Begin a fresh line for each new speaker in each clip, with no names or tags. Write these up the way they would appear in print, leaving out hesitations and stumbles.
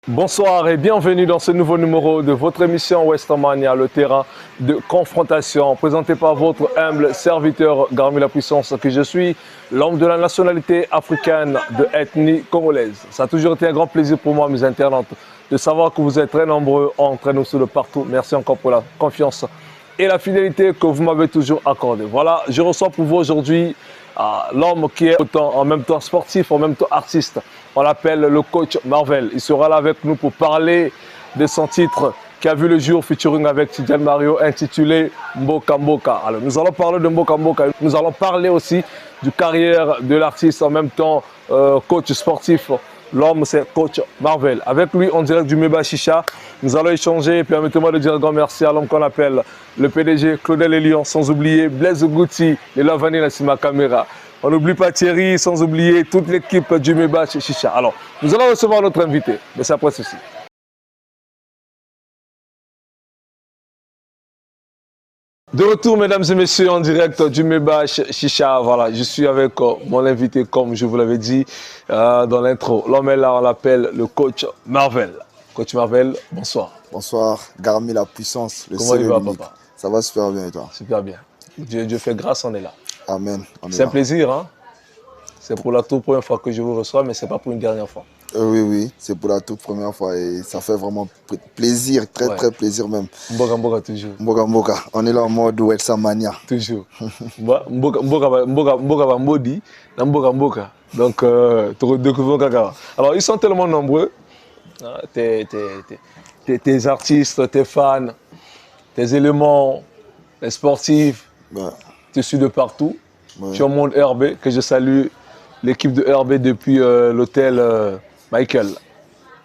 Bonsoir et bienvenue dans ce nouveau numéro de votre émission Westermania, le terrain de confrontation, présenté par votre humble serviteur Garmi la Puissance que je suis, l'homme de la nationalité africaine de ethnie congolaise. Ça a toujours été un grand plaisir pour moi, mes internautes, de savoir que vous êtes très nombreux entre nous sur le partout. Merci encore pour la confiance et la fidélité que vous m'avez toujours accordée. Voilà, je reçois pour vous aujourd'hui l'homme qui est autant, en même temps sportif, en même temps artiste. On l'appelle le coach Marvel. Il sera là avec nous pour parler de son titre qui a vu le jour featuring avec Tidjane Mario intitulé Mboka Mboka. Alors nous allons parler de Mboka Mboka. Nous allons parler aussi du carrière de l'artiste en même temps coach sportif. L'homme, c'est coach Marvel. Avec lui, en direct du Meba Chicha, nous allons échanger. Permettez-moi de dire un grand merci à l'homme qu'on appelle le PDG Claudel Elion, sans oublier Blaise Gouti et Lavani Nassima Caméra. On n'oublie pas Thierry, sans oublier toute l'équipe du Meba Chicha. Alors, nous allons recevoir notre invité, mais c'est après ceci. De retour, mesdames et messieurs, en direct du Meba Chicha. Voilà, je suis avec mon invité, comme je vous l'avais dit dans l'intro. L'homme est là, on l'appelle le coach Marvel. Coach Marvel, bonsoir.
Bonsoir, Garmi la Puissance, le
Comment il va, papa?
Ça va super bien et toi?
Super bien. Dieu fait grâce, on est là.
Amen.
C'est un plaisir, hein? C'est pour la toute première fois que je vous reçois, mais ce n'est pas pour une dernière fois.
Oui, c'est pour la toute première fois et ça fait vraiment plaisir, très plaisir même.
Mboka Mboka toujours.
Mboka Mboka, on est là en mode Westermania.
Toujours. Mboka Mbodi, Mboka Mboka. Donc, alors, ils sont tellement nombreux, hein, tes artistes, tes fans, tes éléments, les sportifs, tu suis de partout. Tu es au monde RB, que je salue l'équipe de RB depuis l'hôtel Michael.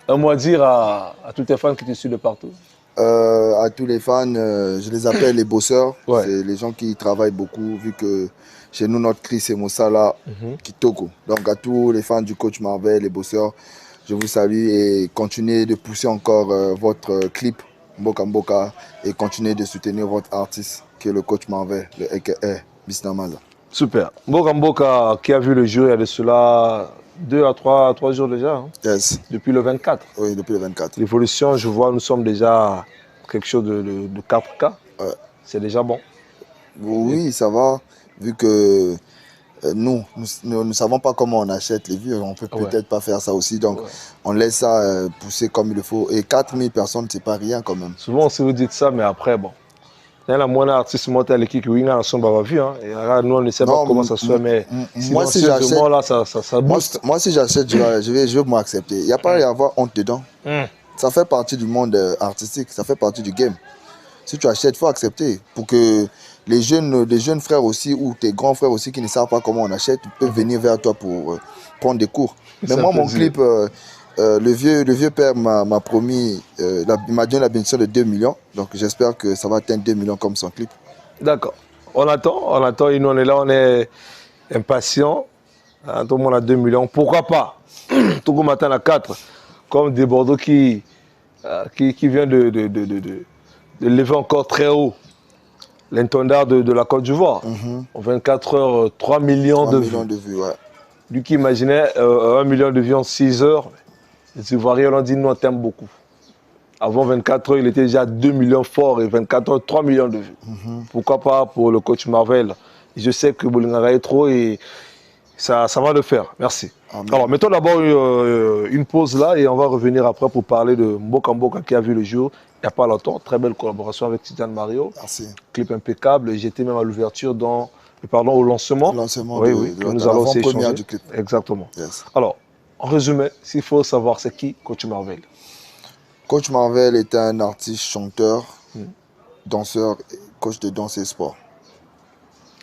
Un mot à dire à tous tes fans qui te suivent de partout?
À tous les fans, je les appelle les bosseurs. C'est les gens qui travaillent beaucoup, vu que chez nous, notre cri, c'est Moussala Kitoko. Donc à tous les fans du coach Marvel, les bosseurs, je vous salue et continuez de pousser encore votre clip Mboka Mboka et continuez de soutenir votre artiste qui est le coach Marvel, le a.k.a. Bisnamaza.
Super. Mboka Mboka qui a vu le jour il y a de cela 2 à 3 jours déjà. Hein?
Yes.
Depuis le 24.
Oui, depuis le 24.
L'évolution, je vois, nous sommes déjà quelque chose de 4K.
Ouais.
C'est déjà bon.
Oui, ça va. Vu que nous ne savons pas comment on achète les vues, on peut peut-être pas faire ça aussi. Donc, on laisse ça pousser comme il le faut. Et 4000 personnes, c'est pas rien quand même.
Souvent, si vous dites ça, mais après, bon. Il y a la moindre artiste monté à l'équipe qui a vu. Hein. Et là, nous, on ne sait pas comment ça se fait, mais
moi, si j'achète,
là, ça booste.
Moi, si j'achète, je vais m'accepter. Il n'y a pas à y avoir honte dedans. Ça fait partie du monde artistique, ça fait partie du game. Si tu achètes, il faut accepter. Pour que les jeunes frères aussi, ou tes grands frères aussi qui ne savent pas comment on achète, peuvent venir vers toi pour prendre des cours. Mais moi, mon clip, le vieux père m'a promis, il m'a donné la bénédiction de 2 millions. Donc j'espère que ça va atteindre 2 millions comme son clip.
D'accord. On attend. Et nous, on est là, on est impatients. Tout le monde a 2 millions. Pourquoi pas? Tout le matin à 4. Comme des Bordeaux qui vient de lever encore très haut l'intendard de la Côte d'Ivoire. En 24 heures, 3 millions de vues.
Ouais.
Lui qui imaginait 1 million de vues en 6 heures, les Ivoiriens ont dit nous on t'aime beaucoup. Avant 24 heures, il était déjà 2 millions forts et 24 heures, 3 millions de vues. Pourquoi pas pour le coach Marvel? Je sais que Bolingara est trop et ça va le faire. Merci. Amen. Alors, mettons d'abord une pause là et on va revenir après pour parler de Mboka Mboka qui a vu le jour il n'y a pas longtemps. Très belle collaboration avec Tidjane Mario.
Merci.
Clip impeccable. J'étais même à l'ouverture au lancement.
Oui,
que nous allons aussi échanger.
Du clip.
Exactement.
Yes.
Alors, en résumé, s'il faut savoir c'est qui Coach Marvel?
Coach Marvel est un artiste, chanteur, danseur, coach de danse et sport.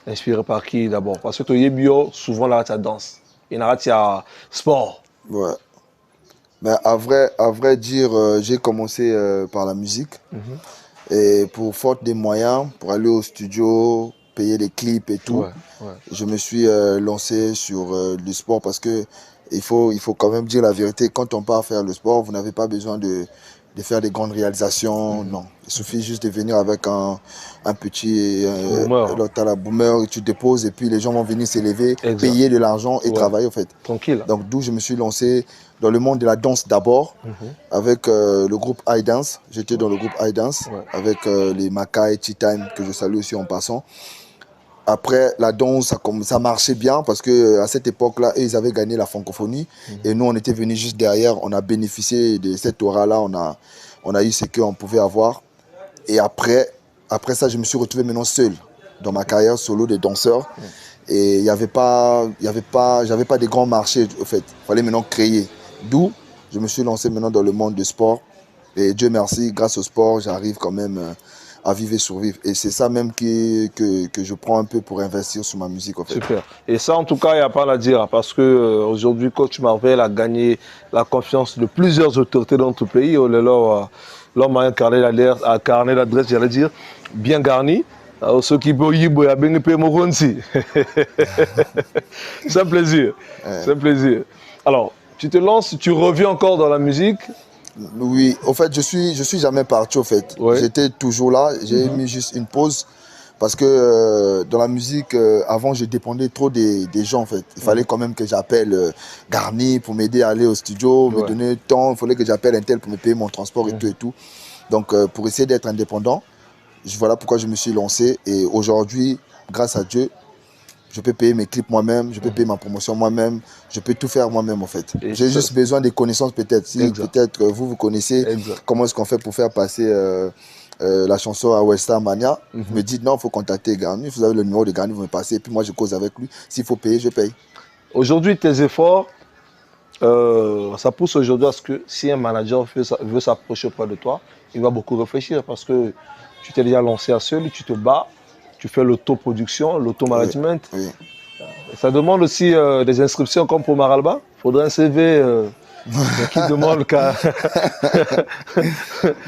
Inspiré par qui d'abord? Parce que tu es bio, souvent là, tu as danse. Il y a sport.
Ouais. Mais à vrai dire, j'ai commencé par la musique. Et pour faute des moyens, pour aller au studio, payer les clips et tout, je me suis lancé sur le sport parce que il faut quand même dire la vérité. Quand on part faire le sport, vous n'avez pas besoin de de faire des grandes réalisations, non. Il suffit juste de venir avec un petit boomer, tu déposes et puis les gens vont venir s'élever, payer de l'argent et travailler en fait.
Tranquille.
Donc d'où je me suis lancé dans le monde de la danse d'abord, avec le groupe iDance. J'étais dans le groupe iDance, avec les Makai, Tea Time, que je salue aussi en passant. Après, la danse, ça marchait bien parce qu'à cette époque-là, ils avaient gagné la francophonie. Et nous, on était venus juste derrière. On a bénéficié de cette aura-là. On a eu ce qu'on pouvait avoir. Et après ça, je me suis retrouvé maintenant seul dans ma carrière solo de danseur. Et j'avais pas des grands marchés, en fait. Il fallait maintenant créer. D'où, je me suis lancé maintenant dans le monde du sport. Et Dieu merci, grâce au sport, j'arrive quand même à vivre et survivre. Et c'est ça même que je prends un peu pour investir sur ma musique. En fait.
Super. Et ça, en tout cas, il n'y a pas à dire. Parce qu'aujourd'hui, Coach Marvel a gagné la confiance de plusieurs autorités dans notre pays. L'homme a incarné l'adresse, j'allais dire, bien garni. Ceux qui boivent, il y a bien peu de c'est un plaisir. C'est un plaisir. Alors, tu te lances, tu reviens encore dans la musique.
Oui, en fait, je suis jamais parti, en fait. J'étais toujours là. J'ai mis juste une pause. Parce que dans la musique, avant, je dépendais trop des gens, en fait. Il fallait quand même que j'appelle Garni pour m'aider à aller au studio, me donner le temps. Il fallait que j'appelle un tel pour me payer mon transport et tout et tout. Donc, pour essayer d'être indépendant, voilà pourquoi je me suis lancé. Et aujourd'hui, grâce à Dieu, je peux payer mes clips moi-même, je peux payer ma promotion moi-même, je peux tout faire moi-même en fait. J'ai juste besoin des connaissances peut-être. Si peut-être vous connaissez comment est-ce qu'on fait pour faire passer la chanson à Western Mania, vous me dites non, il faut contacter Garni, vous avez le numéro de Garni, vous me passez, et puis moi je cause avec lui. S'il faut payer, je paye.
Aujourd'hui, tes efforts, ça pousse aujourd'hui à ce que si un manager veut s'approcher auprès de toi, il va beaucoup réfléchir parce que tu t'es déjà lancé à seul, tu te bats. Tu fais l'autoproduction, l'automanagement. Oui. Ça demande aussi des inscriptions comme pour Maralba. Il faudrait un CV qui demande qu'à...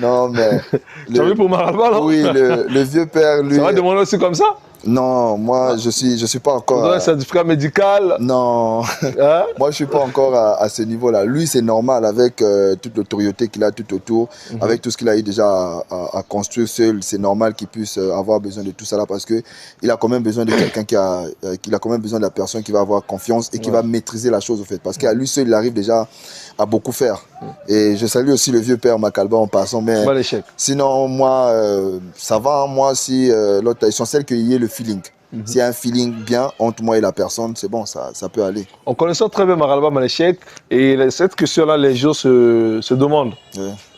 Non, mais...
Tu as vu pour Maralba, non?
Oui, le vieux père, lui...
Ça va demander aussi comme ça?
Non, moi, je suis pas encore...
Il faudrait un certificat médical?
Non, hein? Moi, je suis pas encore à ce niveau-là. Lui, c'est normal avec toute l'autorité qu'il a tout autour, avec tout ce qu'il a eu déjà à construire seul. C'est normal qu'il puisse avoir besoin de tout ça là parce qu'il a quand même besoin de quelqu'un qu'il a quand même besoin de la personne qui va avoir confiance et qui va maîtriser la chose, en fait. Parce qu'à lui seul, il arrive déjà à beaucoup faire. Et je salue aussi le vieux père Macalba en passant. Mais sinon, moi, ça va. Moi, si l'autre, l'essentiel qu'il y ait le feeling. S'il y a un feeling bien entre moi et la personne, c'est bon, ça peut aller.
En connaissant très bien Maralba Maléchek, et cette question-là, les gens se demandent.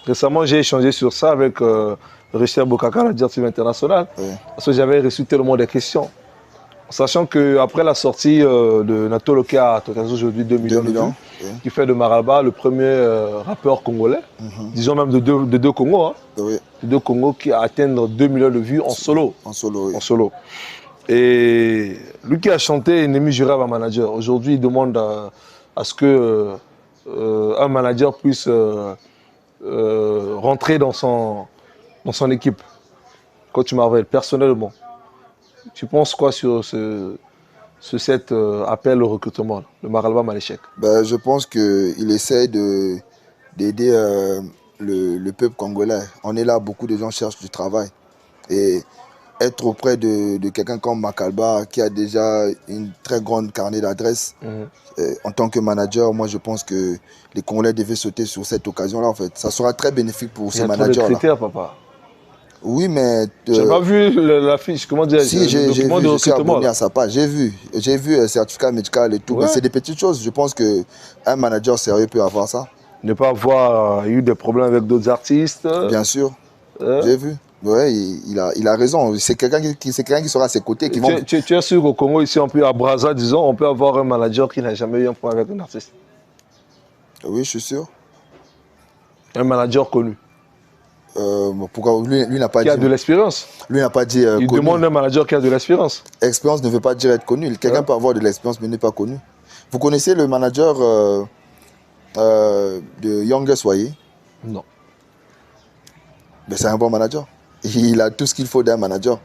Récemment, j'ai échangé sur ça avec Richard Bokaka, la directive internationale, parce que j'avais reçu tellement de questions. Sachant qu'après la sortie de Nato Loka à Tokazo aujourd'hui 2 millions de vues, qui fait de Maralba le premier rappeur congolais, disons même de deux Congos, hein, de deux Congos qui a atteint 2 millions de vues en solo.
En solo, oui.
En solo. Et lui qui a chanté Ennemi juré à manager, aujourd'hui il demande à ce que un manager puisse rentrer dans son équipe. Coach Marvel, personnellement, tu penses quoi sur cet appel au recrutement de Maralba Maléchek?
Ben, je pense qu'il essaie d'aider le peuple congolais. On est là, beaucoup de gens cherchent du travail. Et être auprès de quelqu'un comme Makalba, qui a déjà une très grande carnet d'adresses, en tant que manager, moi je pense que les Congolais devaient sauter sur cette occasion-là. En fait. Ça sera très bénéfique pour ce manager-là. Il y a trop de critères,
papa.
Oui, mais...
J'ai pas vu la fiche, comment dire?
Si, je suis abonné à sa page, j'ai vu certificat médical et tout, mais c'est des petites choses. Je pense qu'un manager sérieux peut avoir ça.
Ne pas avoir eu des problèmes avec d'autres artistes.
Bien sûr, j'ai vu. Oui, il a raison. C'est quelqu'un qui sera à ses côtés.
Tu es sûr qu'au Congo, ici, à Brazza, disons, on peut avoir un manager qui n'a jamais eu un problème avec un artiste?
Oui, je suis sûr.
Un manager connu?
Pourquoi lui n'a pas dit...
Qui a de l'expérience.
Lui n'a pas dit
il
connu.
Demande un manager qui a de l'expérience.
Expérience ne veut pas dire être connu. Quelqu'un peut avoir de l'expérience mais n'est pas connu. Vous connaissez le manager de Youngest Waye?
Non.
Mais c'est un bon manager. Il a tout ce qu'il faut d'un manager.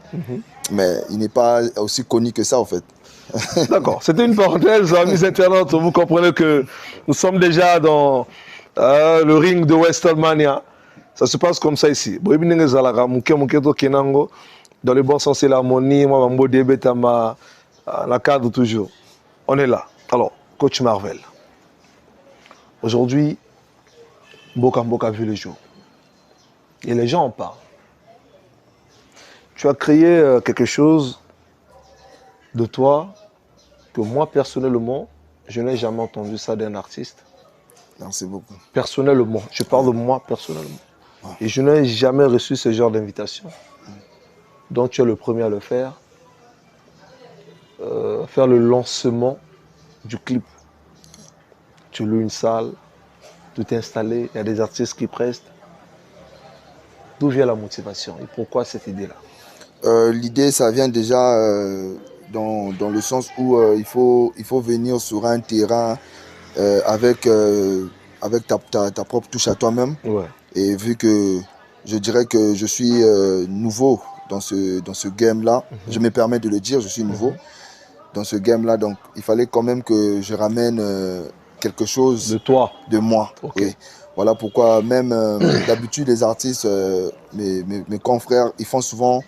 Mais il n'est pas aussi connu que ça en fait.
D'accord. C'était une parenthèse, amis internautes. Vous comprenez que nous sommes déjà dans le ring de WrestleMania. Ça se passe comme ça ici. Dans le bon sens, c'est l'harmonie. Moi, la cadre toujours. On est là. Alors, coach Marvel. Aujourd'hui, Mboka Mboka a vu le jour. Et les gens en parlent. Tu as créé quelque chose de toi que moi, personnellement, je n'ai jamais entendu ça d'un artiste.
Merci beaucoup.
Personnellement, je parle de moi personnellement. Et je n'ai jamais reçu ce genre d'invitation. Donc tu es le premier à le faire. Faire le lancement du clip. Tu loues une salle, tout est installé, il y a des artistes qui prestent. D'où vient la motivation et pourquoi cette idée-là?
L'idée, ça vient déjà dans le sens où il faut venir sur un terrain avec ta propre touche à toi-même.
Ouais.
Et vu que je dirais que je suis nouveau dans ce game-là, je me permets de le dire, je suis nouveau dans ce game-là, donc il fallait quand même que je ramène quelque chose
de toi,
de moi.
Okay.
Oui. Voilà pourquoi même d'habitude les artistes, mes confrères, ils font souvent,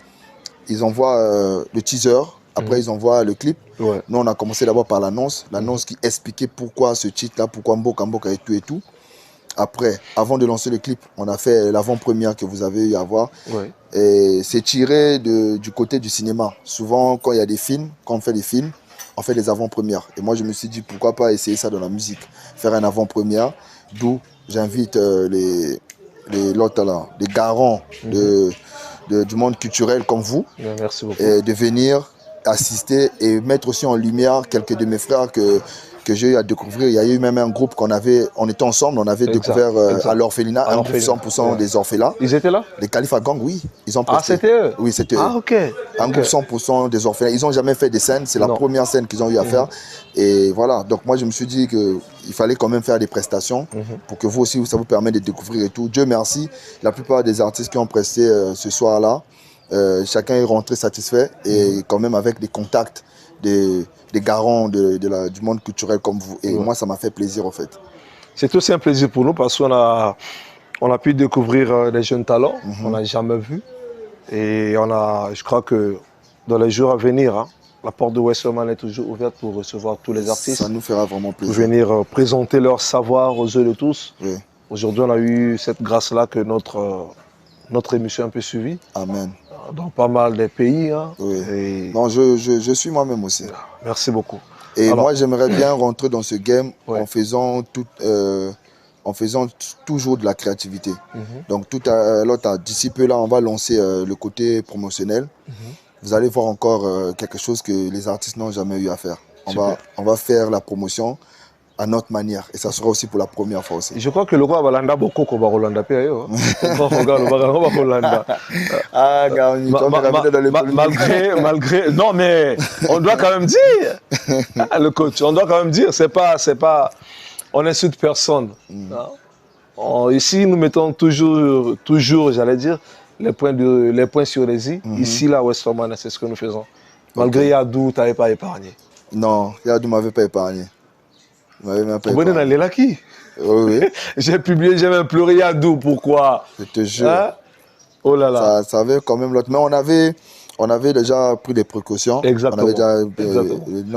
ils envoient le teaser, après ils envoient le clip.
Ouais.
Nous on a commencé d'abord par l'annonce qui expliquait pourquoi ce titre-là, pourquoi Mboka Mboka et tout. Après, avant de lancer le clip, on a fait l'avant-première que vous avez eu à voir.
Ouais.
Et c'est tiré du côté du cinéma. Souvent, quand il y a des films, quand on fait des films, on fait des avant-premières. Et moi, je me suis dit, pourquoi pas essayer ça dans la musique, faire un avant-première, d'où j'invite les garants du monde culturel comme vous,
merci beaucoup.
De venir assister et mettre aussi en lumière quelques de mes frères que j'ai eu à découvrir. Il y a eu même un groupe on était ensemble, on avait découvert à l'orphelinat, un groupe 100% des orphelins.
Ils étaient là?
Les Khalifa Gang, oui. Ils ont presté.
Ah, c'était eux?
Oui, c'était eux.
Ah, ok.
Un groupe 100% des orphelins. Ils n'ont jamais fait des scènes, c'est la première scène qu'ils ont eu à faire. Et voilà, donc moi je me suis dit qu'il fallait quand même faire des prestations pour que vous aussi, ça vous permet de découvrir et tout. Dieu merci, la plupart des artistes qui ont presté ce soir-là, chacun est rentré satisfait et quand même avec des contacts des garants du monde culturel comme vous. Et moi, ça m'a fait plaisir, en fait.
C'est aussi un plaisir pour nous parce qu'on a pu découvrir des jeunes talents qu'on n'a jamais vus. Et je crois que dans les jours à venir, la porte de Westerman est toujours ouverte pour recevoir tous les artistes.
Ça nous fera vraiment plaisir.
Pour venir présenter leur savoir aux yeux de tous.
Oui.
Aujourd'hui, on a eu cette grâce-là que notre émission a un peu suivie.
Amen.
Dans pas mal de pays.
Oui. Et... Non, je suis moi-même aussi.
Merci beaucoup.
Et alors, moi, j'aimerais bien rentrer dans ce game en faisant toujours de la créativité. Donc, d'ici peu, là, on va lancer le côté promotionnel. Vous allez voir encore quelque chose que les artistes n'ont jamais eu à faire. On va faire la promotion à notre manière. Et ça sera aussi pour la première fois aussi.
Je crois que le roi Balanda beaucoup qu'on va Rolanda malgré non mais on doit quand même dire le coach, on doit quand même dire c'est pas on insulte personne. Ici nous mettons toujours j'allais dire les points sur les i. Ici là Westerman, c'est ce que nous faisons. Malgré Yadou, tu n'avais pas épargné.
Non, Yadou ne m'avait pas épargné.
Oui. J'ai publié, j'ai même pleuré Yadou. Pourquoi?
Je te jure.
Hein? Oh là là.
Ça avait quand même l'autre. Mais on avait déjà pris des précautions.
Exactement.
On avait déjà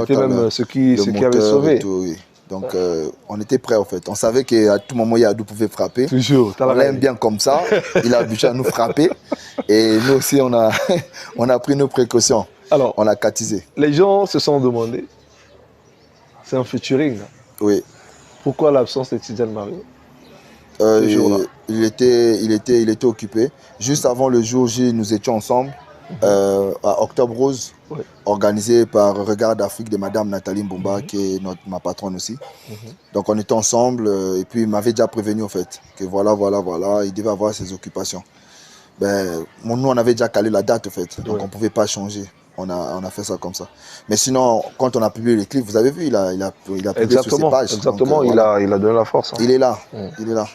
c'était même ce qui avait sauvé.
Tout, oui. Donc on était prêts en fait. On savait qu'à tout moment Yadou pouvait frapper.
Toujours.
On l'aime bien comme ça. Il a habitué à nous frapper. Et nous aussi on a pris nos précautions.
Alors,
on a catisé.
Les gens se sont demandé. C'est un featuring.
Oui.
Pourquoi l'absence de Tidiane Mario?
Il était occupé. Juste avant le jour J, nous étions ensemble à Octobre Rose, organisé par Regard d'Afrique de Madame Nathalie Mbomba, qui est ma patronne aussi. Donc on était ensemble et puis il m'avait déjà prévenu en fait que voilà, il devait avoir ses occupations. Nous on avait déjà calé la date en fait, donc on ne pouvait pas changer. On a fait ça comme ça. Mais sinon, quand on a publié les clips, vous avez vu, il a publié sur ses pages.
Exactement, donc, il a donné la force.
Il est là, il est là.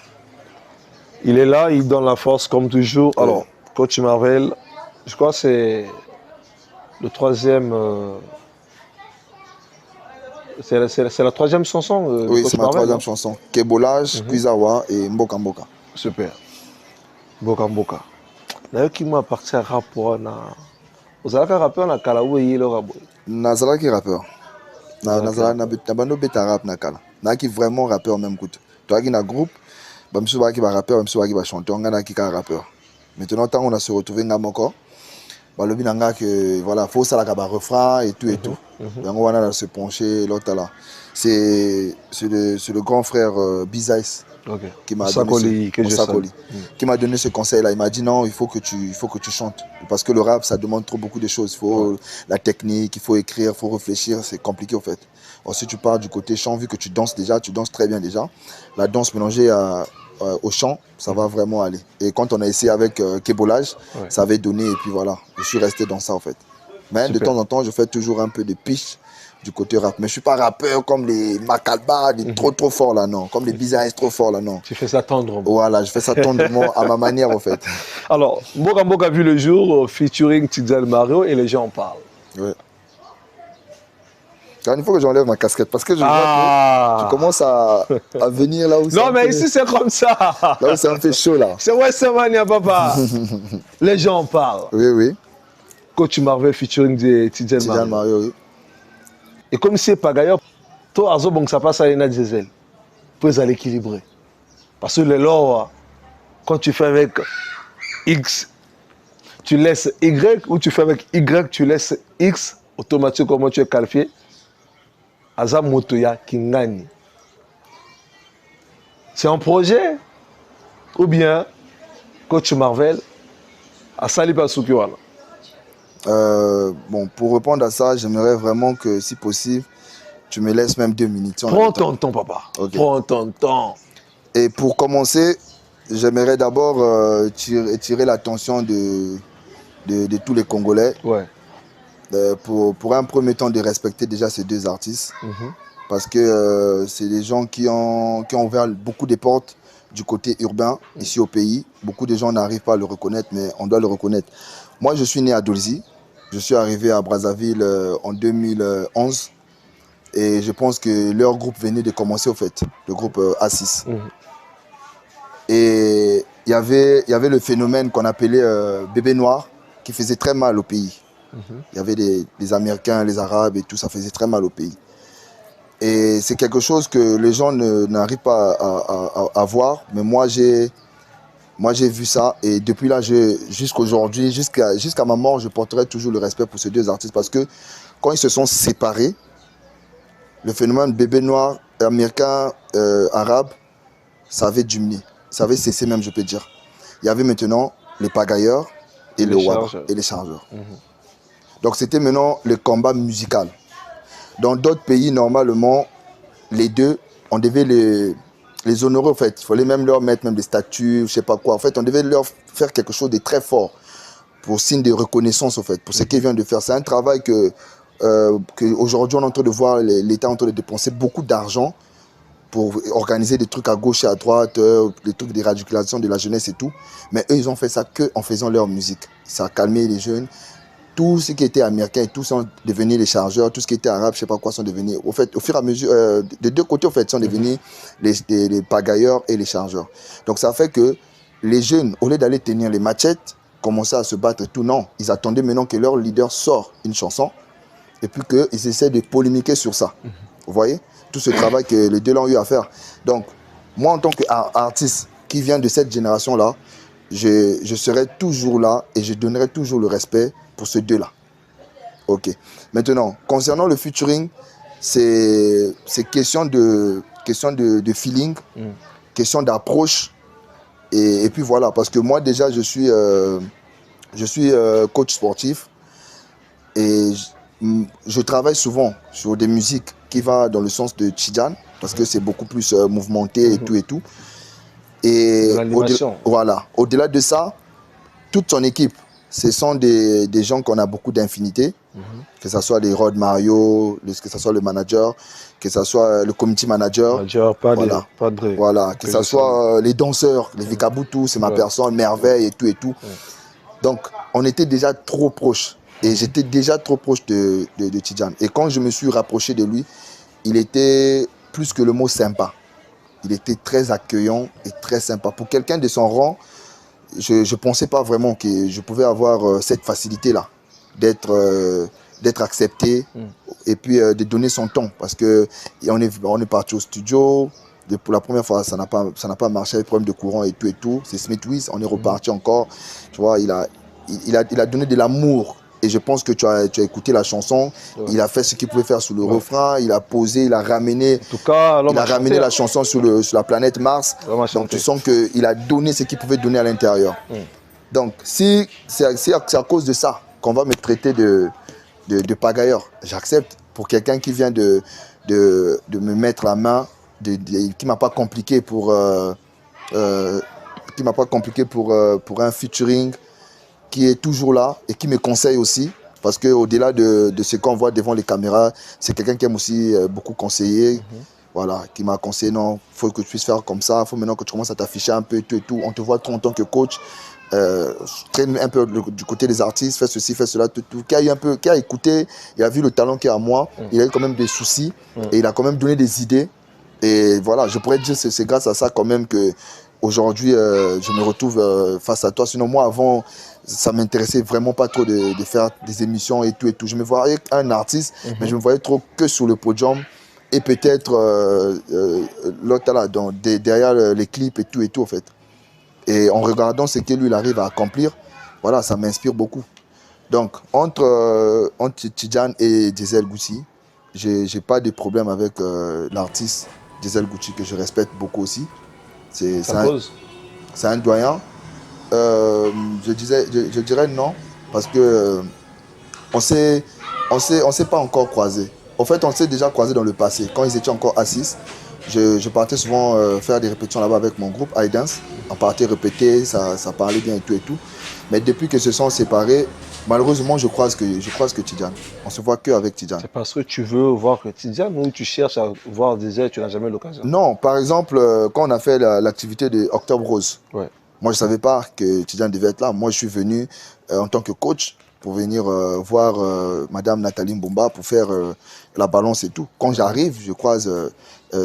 Il est là, il donne la force comme toujours. Alors, coach Marvel, je crois que c'est le troisième... c'est la troisième chanson
oui, c'est ma troisième chanson. Kebolage, Kuizawa et Mboka Mboka.
Super. Boka Boka. D'ailleurs, qui m'a parti à rapport na. Vous avez un rappeur na Kalaou et le rabo.
Nazala qui rappeur. Nazala na bando beta rap na kala. Na qui vraiment rappeur même coûte. Toi qui na groupe, bah monsieur qui va rappeur, monsieur qui va chanter, on a qui ka rappeur. Maintenant tant on a se retrouvé na moko. Bah le binanga que voilà, faut ça la kaba refrain et tout et tout. Donc on va se pencher l'autre là. C'est le grand frère Bizaïs.
Okay.
Qui m'a donné, qui m'a donné ce conseil là. Il m'a dit non, il faut que tu chantes parce que le rap ça demande trop beaucoup de choses. Il faut la technique, il faut écrire, il faut réfléchir, c'est compliqué en fait. Alors, si tu pars du côté chant, vu que tu danses déjà, tu danses très bien déjà, la danse mélangée au chant, ça va vraiment aller. Et quand on a essayé avec Kébolage, ça avait donné et puis voilà, je suis resté dans ça en fait. Mais super. De temps en temps, je fais toujours un peu de pitch du côté rap. Mais je ne suis pas rappeur comme les Makalba, les trop forts là, non. Comme les Bizaïs trop forts là, non.
Tu fais ça tendrement.
Voilà, je fais ça tendrement à ma manière en fait.
Alors, Boka Boka a vu le jour, featuring Tidjane Mario et les gens en parlent.
Oui. Il faut que j'enlève ma casquette parce que je vois que tu commences à venir là où
non, mais ici c'est comme ça.
Là où c'est un peu chaud là.
C'est Westamania, papa. Les gens en parlent.
Oui, oui.
Coach Marvel featuring Tidjane
Mario, oui.
Et comme c'est pas d'ailleurs, toi, bon, ça passe à l'ENA Diesel. Pour aller équilibrer. Parce que les lois, quand tu fais avec X, tu laisses Y, ou tu fais avec Y, tu laisses X, automatiquement tu es qualifié. Aza Motoya Kingani. C'est un projet ou bien Coach Marvel à Saliba Soukiwala?
Bon, pour répondre à ça, j'aimerais vraiment que, si possible, tu me laisses même 2 minutes.
Prends ton temps, papa. Okay. Prends ton temps.
Et pour commencer, j'aimerais d'abord tirer l'attention de tous les Congolais.
Ouais.
Pour un premier temps, de respecter déjà ces 2 artistes. Parce que c'est des gens qui ont ouvert beaucoup de portes du côté urbain, ici au pays. Beaucoup de gens n'arrivent pas à le reconnaître, mais on doit le reconnaître. Moi, je suis né à Dolzy. Je suis arrivé à Brazzaville en 2011. Et je pense que leur groupe venait de commencer, au fait, le groupe A6. Et il y avait le phénomène qu'on appelait bébé noir, qui faisait très mal au pays. Il y avait les Américains, les Arabes et tout, ça faisait très mal au pays. Et c'est quelque chose que les gens n'arrivent pas à voir. Mais moi, j'ai vu ça. Et depuis là, jusqu'aujourd'hui, jusqu'à ma mort, je porterai toujours le respect pour ces 2 artistes. Parce que quand ils se sont séparés, le phénomène bébé noir, américain, arabe, ça avait diminué. Ça avait cessé même, je peux dire. Il y avait maintenant les pagailleurs et les chargeurs. Donc c'était maintenant le combat musical. Dans d'autres pays, normalement, les 2, on devait les honorer en fait. Il fallait même leur mettre même des statues, je sais pas quoi. En fait, on devait leur faire quelque chose de très fort pour signe de reconnaissance en fait, pour ce qu'ils viennent de faire. C'est un travail que aujourd'hui on est en train de voir l'État en train de dépenser beaucoup d'argent pour organiser des trucs à gauche et à droite, des trucs d'éradication de la jeunesse et tout. Mais eux, ils ont fait ça qu'en faisant leur musique. Ça a calmé les jeunes. Tout ce qui était américain, tous sont devenus les chargeurs. Tout ce qui était arabe, je ne sais pas quoi, sont devenus. Au fait, au fur et à mesure, des 2 côtés, au fait, sont devenus les pagailleurs et les chargeurs. Donc ça fait que les jeunes, au lieu d'aller tenir les machettes, commençaient à se battre et tout. Non, ils attendaient maintenant que leur leader sorte une chanson et puis qu'ils essaient de polémiquer sur ça. Vous voyez? Tout ce travail que les 2 ont eu à faire. Donc, moi, en tant qu'artiste qui vient de cette génération-là, je serai toujours là et je donnerai toujours le respect pour ces 2-là. Ok. Maintenant, concernant le featuring, c'est question de feeling, question d'approche. Et puis voilà, parce que moi déjà, je suis coach sportif et je travaille souvent sur des musiques qui vont dans le sens de Tidjane, parce que c'est beaucoup plus mouvementé et tout et tout. Et au-delà de ça, toute son équipe, ce sont des gens qu'on a beaucoup d'infinité, que ce soit les Rod Mario, que ce soit le manager, que ce soit le community manager, voilà, que ce soit les danseurs, les Vikabutu, c'est ma personne, Merveille et tout et tout. Donc, on était déjà trop proches. Et j'étais déjà trop proche de Tidjane. Et quand je me suis rapproché de lui, il était plus que le mot sympa. Il était très accueillant et très sympa. Pour quelqu'un de son rang, je ne pensais pas vraiment que je pouvais avoir cette facilité-là, d'être accepté et puis de donner son temps. Parce qu'on est parti au studio. Pour la première fois, ça n'a pas marché, avec problème de courant et tout. C'est Smith Wiz, on est reparti encore. Tu vois, il a donné de l'amour. Et je pense que tu as écouté la chanson. Ouais. Il a fait ce qu'il pouvait faire sous le refrain. Il a posé, il a ramené,
en tout cas,
la chanson sur la planète Mars. Donc tu sens qu'il a donné ce qu'il pouvait donner à l'intérieur. Donc si c'est à cause de ça qu'on va me traiter de pagailleur, j'accepte. Pour quelqu'un qui vient de me mettre la main, qui m'a pas compliqué pour un featuring, qui est toujours là et qui me conseille aussi, parce qu'au-delà de ce qu'on voit devant les caméras, c'est quelqu'un qui aime aussi beaucoup conseiller, voilà, qui m'a conseillé, non, il faut que tu puisses faire comme ça, il faut maintenant que tu commences à t'afficher un peu et tout, on te voit trop en tant que coach, traîne un peu du côté des artistes, fais ceci, fais cela, tout, qui a écouté, il a vu le talent qu'il y a à moi, il a eu quand même des soucis, et il a quand même donné des idées, et voilà, je pourrais dire que c'est grâce à ça quand même que aujourd'hui je me retrouve face à toi. Sinon moi avant, ça m'intéressait vraiment pas trop de faire des émissions et tout. Je me voyais un artiste, mais je me voyais trop que sur le podium et peut-être l'autre là, derrière les clips et tout en fait. Et en regardant ce que lui il arrive à accomplir, voilà, ça m'inspire beaucoup. Donc entre Tidjane et Diesel Gucci, j'ai pas de problème avec l'artiste Diesel Gucci que je respecte beaucoup aussi. C'est un doyen. Je dirais non, parce que on s'est pas encore croisés. En fait, on s'est déjà croisés dans le passé. Quand ils étaient encore assis, je partais souvent faire des répétitions là-bas avec mon groupe, iDance. On partait répéter, ça parlait bien et tout. Mais depuis qu'ils se sont séparés, malheureusement, je croise que Tidjane. On se voit qu'avec Tidjane.
C'est parce que tu veux voir que Tidjane ou tu cherches à voir des ailes, tu n'as jamais l'occasion?
Non, par exemple, quand on a fait l'activité de Octobre Rose,
ouais.
Moi, je ne savais pas que Tidjane devait être là. Moi, je suis venu en tant que coach pour venir voir Madame Nathalie Mbomba pour faire la balance et tout. Quand j'arrive, je croise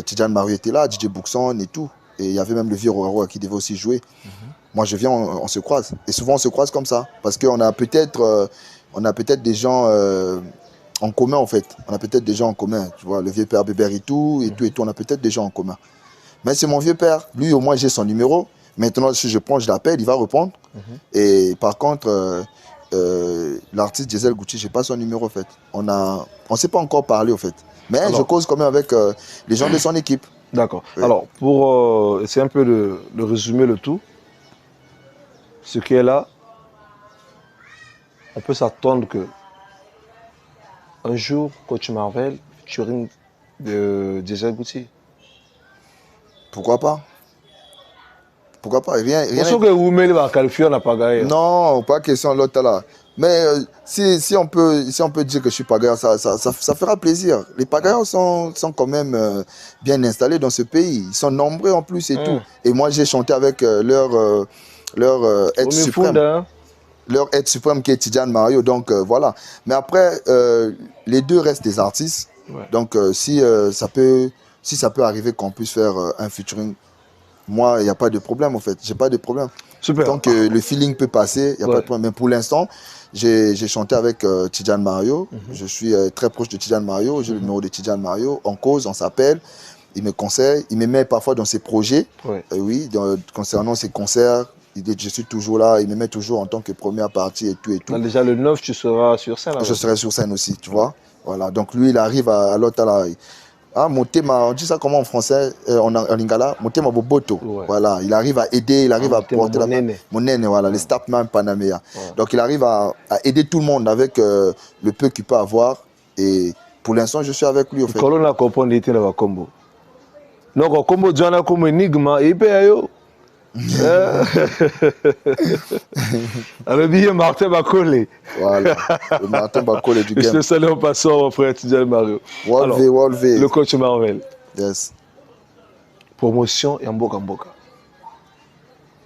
Tidjane Mario était là, DJ Buxon et tout. Et il y avait même le vieux Roro qui devait aussi jouer. Moi, je viens, on se croise. Et souvent, on se croise comme ça. Parce qu'on a peut-être des gens en commun, en fait. On a peut-être des gens en commun. Tu vois, le vieux père Bébert et tout. On a peut-être des gens en commun. Mais c'est mon vieux père. Lui, au moins, j'ai son numéro. Maintenant, si je prends, je l'appelle, il va répondre. Et par contre, l'artiste Diesel Gucci, je n'ai pas son numéro, en fait. On ne s'est pas encore parlé, en fait. Mais alors, je cause quand même avec les gens de son équipe.
D'accord. Oui. Alors, pour essayer un peu de résumer le tout, ce qui est là, on peut s'attendre que un jour, Coach Marvel, featuring de Diesel Gucci.
Pourquoi pas? Pourquoi pas? Rien.
Que vous mettez la qualifier, on n'a pas gagné.
Non, pas question l'autre là. Mais si on peut dire que je suis pagailleur, ça fera plaisir. Les pagailleurs sont quand même bien installés dans ce pays. Ils sont nombreux en plus et tout. Et moi, j'ai chanté avec leur aide suprême. Leur aide suprême qui est Tidjane Mario. Donc voilà. Mais après, les deux restent des artistes. Ouais. Donc si ça peut arriver qu'on puisse faire un featuring, moi, il n'y a pas de problème en fait. J'ai pas de problème.
Super.
Donc le feeling peut passer, il n'y a pas de problème. Mais pour l'instant, j'ai chanté avec Tidjane Mario. Je suis très proche de Tidjane Mario. J'ai le numéro de Tidjane Mario. On cause, on s'appelle. Il me conseille. Il me met parfois dans ses projets. Oui, concernant ses concerts. Je suis toujours là. Il me met toujours en tant que première partie et tout.
Donc, déjà le 9, tu seras sur scène.
Je serai sur scène aussi, tu vois. Voilà. Donc lui, il arrive à l'autre là. On dit ça comment en français, en lingala, Motema Boboto. Ouais. Voilà, il arrive à aider, il arrive à porter la monnaie, voilà, les Statman Panamea. Ouais. Donc il arrive à aider tout le monde avec le peu qu'il peut avoir. Et pour l'instant, je suis avec lui.
Quand on a compris, il était dans le combo. Donc, combo, tu as comme énigme, il paye. Le billet Martin Bakole.
Voilà, le Martin Bakole du game.
Je te salue en passant, mon frère Tidjane Mario.
Wolvé.
Le coach Marvel.
Yes.
Promotion et Mboka.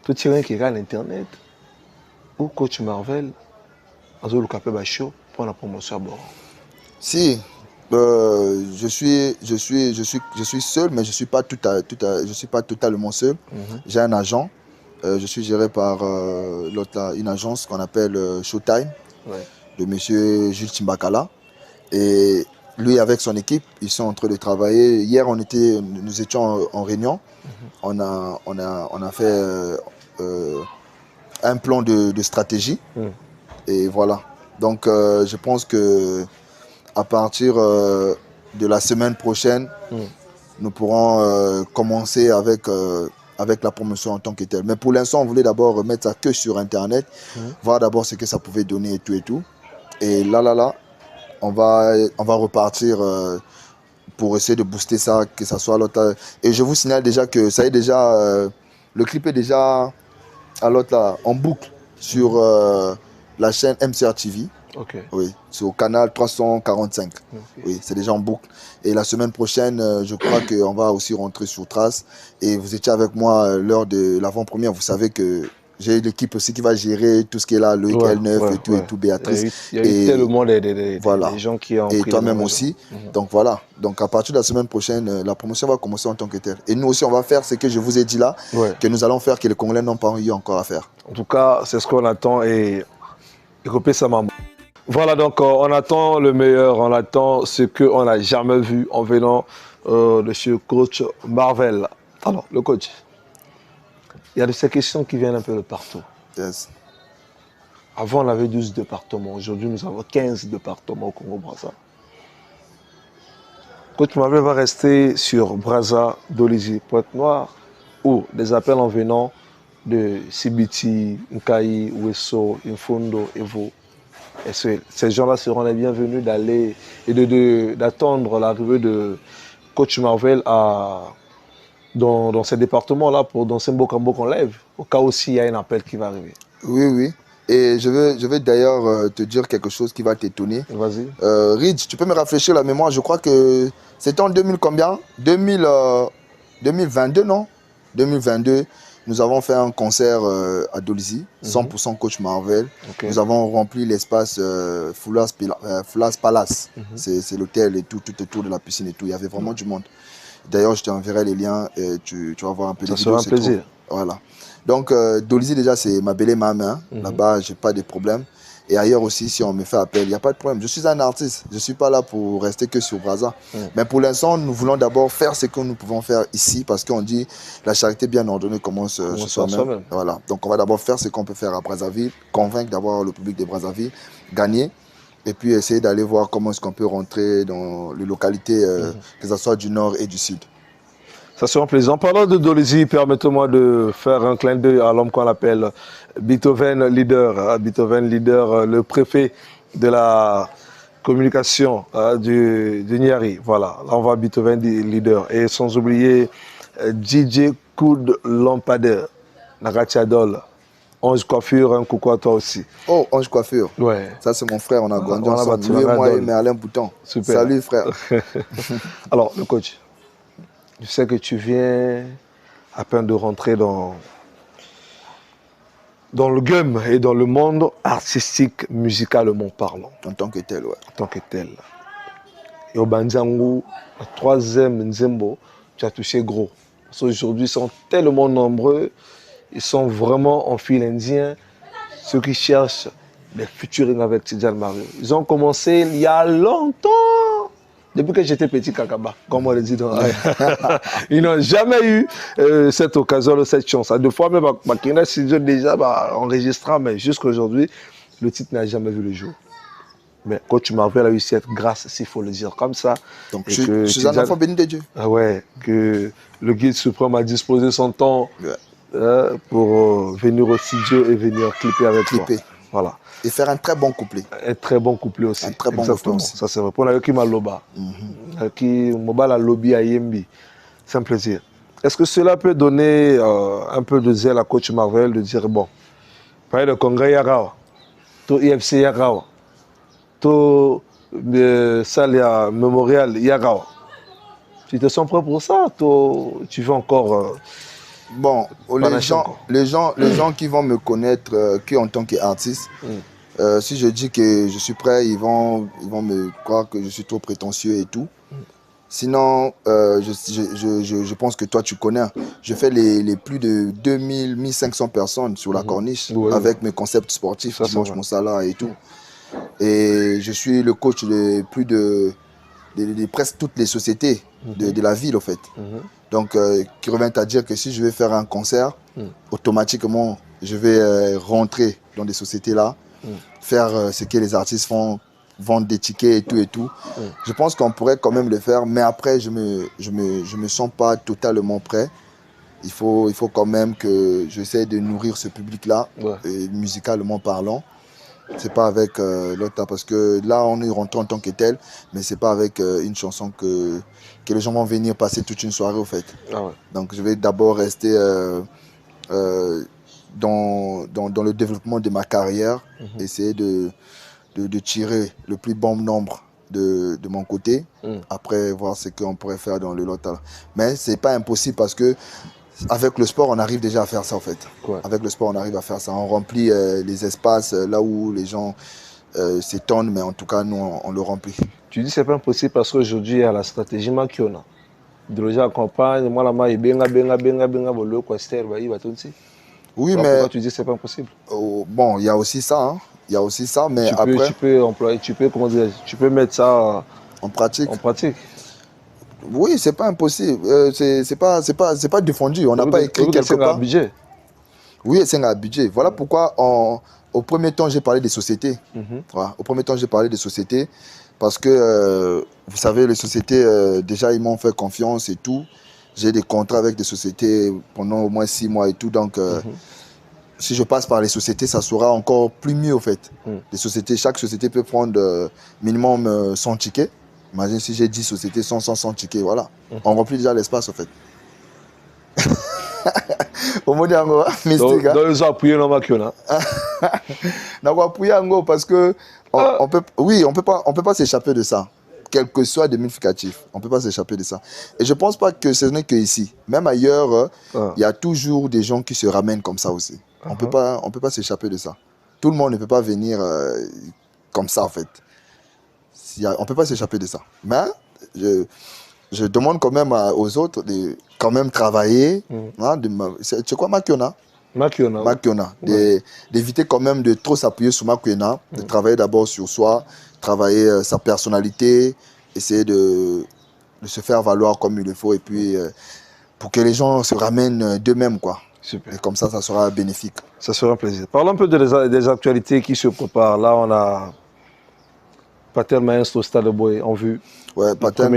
Tout tiré qui regarde l'internet, ou coach Marvel, a le capé show pour la promotion à bord.
Si. Je suis seul, mais je suis pas totalement seul. J'ai un agent Je suis géré par une agence qu'on appelle Showtime, de monsieur Jules Timbakala. Et lui, avec son équipe, ils sont en train de travailler. Hier, nous étions en réunion. On a fait un plan de stratégie. Et voilà. Donc, je pense que à partir de la semaine prochaine, nous pourrons commencer avec la promotion en tant que telle. Mais pour l'instant, on voulait d'abord remettre ça que sur Internet, voir d'abord ce que ça pouvait donner et tout et tout. Et là, on va repartir pour essayer de booster ça, que ça soit l'autre. Et je vous signale déjà que ça est déjà, le clip est déjà à l'autre là, en boucle sur la chaîne MCR TV. Oui, c'est au canal 345. Oui, c'est déjà en boucle. Et la semaine prochaine, je crois qu'on va aussi rentrer sur Trace. Et vous étiez avec moi lors de l'avant-première. Vous savez que j'ai l'équipe aussi qui va gérer tout ce qui est là, Loïc L9 et tout, Béatrice.
Il y a eu tellement des gens qui ont
et
pris
toi-même aussi. Donc voilà. Donc à partir de la semaine prochaine, la promotion va commencer en tant que telle. Et nous aussi, on va faire ce que je vous ai dit là, que nous allons faire, que les Congolais n'ont pas eu encore à faire.
En tout cas, c'est ce qu'on attend et écoutez ça, maman. Voilà, donc on attend le meilleur, on attend ce qu'on n'a jamais vu en venant de chez coach Marvel. Alors, le coach, il y a de ces questions qui viennent un peu de partout.
Yes.
Avant, on avait 12 départements. Aujourd'hui, nous avons 15 départements au Congo-Brazza. Coach Marvel va rester sur Brazza, Dolisie, Pointe-Noire, ou des appels en venant de Sibiti, Nkaï, Ouesso, Infondo, Evo. Et ces gens-là seront les bienvenus d'aller et d'attendre l'arrivée de coach Marvel dans ces départements-là pour danser Mbokambo qu'on lève, au cas où il y a un appel qui va arriver.
Oui. Et je vais d'ailleurs te dire quelque chose qui va t'étonner.
Vas-y.
Ridge, tu peux me rafraîchir la mémoire, je crois que c'était en 2000 combien 2022, non 2022. Nous avons fait un concert à Dolisie, 100% coach Marvel. Nous avons rempli l'espace Fulas Palace. C'est l'hôtel et tout autour de la piscine et tout. Il y avait vraiment du monde. D'ailleurs, je t'enverrai les liens et tu vas voir un peu les vidéos.
Ça sera un plaisir.
Voilà. Donc, Dolisie, déjà, c'est ma belle main. Là-bas, je n'ai pas de problème. Et ailleurs aussi, si on me fait appel, il n'y a pas de problème. Je suis un artiste. Je ne suis pas là pour rester que sur Brazza. Mais pour l'instant, nous voulons d'abord faire ce que nous pouvons faire ici parce qu'on dit la charité bien ordonnée commence sur soi-même. Voilà. Donc, on va d'abord faire ce qu'on peut faire à Brazzaville, convaincre d'avoir le public de Brazzaville, gagner. Et puis essayer d'aller voir comment est-ce qu'on peut rentrer dans les localités, que ce soit du nord et du sud.
Ça sera plaisant. En parlant de Dolisie, permettez-moi de faire un clin d'œil à l'homme qu'on appelle Beethoven Leader. Beethoven Leader, le préfet de la communication du Niari. Voilà, là on voit Beethoven Leader. Et sans oublier DJ Koud Lampadaire, Nagatiadol. Ange Coiffure, un coucou à toi aussi.
Oh, Ange Coiffure.
Ouais.
Ça, c'est mon frère, on a grandi ensemble. Lui et moi et Merlin Bouton.
Super.
Salut, frère.
Alors, le coach, je sais que tu viens à peine de rentrer dans le game et dans le monde artistique, musicalement parlant.
En tant que tel, ouais.
En tant que tel. Et au Bandiangou, le 3e Nzembo, tu as touché gros. Parce qu'aujourd'hui, ils sont tellement nombreux. Ils sont vraiment en fil indien, ceux qui cherchent des featuring avec Tidjane Mario. Ils ont commencé il y a longtemps, depuis que j'étais petit Kakaba, comme on le dit dans Ils n'ont jamais eu cette occasion, cette chance. Deux fois, même Makina Studio déjà enregistrant, mais jusqu'à aujourd'hui, le titre n'a jamais vu le jour. Mais coach Marvel a eu cette grâce, s'il faut le dire comme ça.
Donc, je suis un enfant béni de Dieu.
Ah ouais, que le guide suprême a disposé son temps. Ouais. Pour venir au studio et venir clipper avec toi. Voilà.
Et faire un très bon couplet.
Un très bon couplet aussi.
Un très bon couplet aussi.
Ça c'est vrai. Pour la qui m'a loba. Qui m'a lobby à Yembi. C'est un plaisir. Est-ce que cela peut donner un peu de zèle à coach Marvel de dire bon, parler de congrès Yarawa, to IFC Yarawa, to Salia Memorial Yarawa. Tu te sens prêt pour ça? Tu veux encore
bon, les gens qui vont me connaître en tant qu'artiste, si je dis que je suis prêt, ils vont me croire que je suis trop prétentieux et tout. Sinon, je pense que toi, tu connais. Je fais les plus de 2000, 1500 personnes sur la corniche avec mes concepts sportifs, Dimanche Moussala et tout. Et je suis le coach de plus de presque toutes les sociétés de la ville, en fait. Donc, qui revient à dire que si je vais faire un concert, automatiquement, je vais rentrer dans des sociétés-là, faire ce que les artistes font, vendre des tickets et tout et tout. Je pense qu'on pourrait quand même le faire, mais après, je me sens pas totalement prêt. Il faut quand même que j'essaie de nourrir ce public-là, musicalement parlant. C'est pas avec l'autre, parce que là, on est rentré en tant que tel, mais c'est pas avec une chanson que les gens vont venir passer toute une soirée, au fait. Donc, je vais d'abord rester dans le développement de ma carrière, essayer de tirer le plus bon nombre de mon côté, après voir ce qu'on pourrait faire dans le lotal. Mais c'est pas impossible parce que avec le sport, on arrive déjà à faire ça, en fait. Avec le sport, on arrive à faire ça. On remplit les espaces là où les gens s'étonnent, mais en tout cas, nous, on le remplit.
Tu dis que c'est pas impossible parce qu'aujourd'hui, il y a la stratégie Makiona. De gens accompagnent, moi, la main, benga, le quester, il va tout aussi.
Oui,
alors,
mais...
Pourquoi tu dis que c'est pas impossible?
Bon, il y a aussi ça, hein. Il y a aussi ça, mais après...
Tu peux employer, comment dire, tu peux mettre ça
en pratique.
En pratique.
Oui, c'est pas impossible. C'est pas défendu. On n'a pas écrit quelque part.
C'est un budget.
Oui, c'est un budget. Voilà pourquoi au premier temps, j'ai parlé des sociétés. Voilà. Au premier temps, j'ai parlé des sociétés parce que, vous savez, les sociétés, déjà, ils m'ont fait confiance et tout. J'ai des contrats avec des sociétés pendant au moins 6 mois et tout. Donc, si je passe par les sociétés, ça sera encore plus mieux, au fait. Les sociétés, chaque société peut prendre minimum 100 tickets. Imagine si j'ai 10 sociétés, 100 tickets, voilà. On remplit déjà l'espace, en fait. Au mot d'ango, mystique.
Donc, ils ont appuyé dans Makiona.
On va appuyer Ango parce que on peut pas s'échapper de ça. Quel que soit le significatif, on ne peut pas s'échapper de ça. Et je ne pense pas que ce n'est que ici. Même ailleurs, il y a toujours des gens qui se ramènent comme ça aussi. On peut pas s'échapper de ça. Tout le monde ne peut pas venir comme ça, en fait. On ne peut pas s'échapper de ça. Mais je demande quand même aux autres de quand même travailler. C'est quoi Makiona? Makiona. D'éviter quand même de trop s'appuyer sur Makiona, de travailler d'abord sur soi, travailler sa personnalité, essayer de se faire valoir comme il le faut et puis pour que les gens se ramènent d'eux-mêmes, quoi.
Super.
Et comme ça sera bénéfique.
Ça sera un plaisir. Parlons un peu des actualités qui se préparent. Là, on a Patel Maestro au Stade de Boé en vue.
Ouais, Patel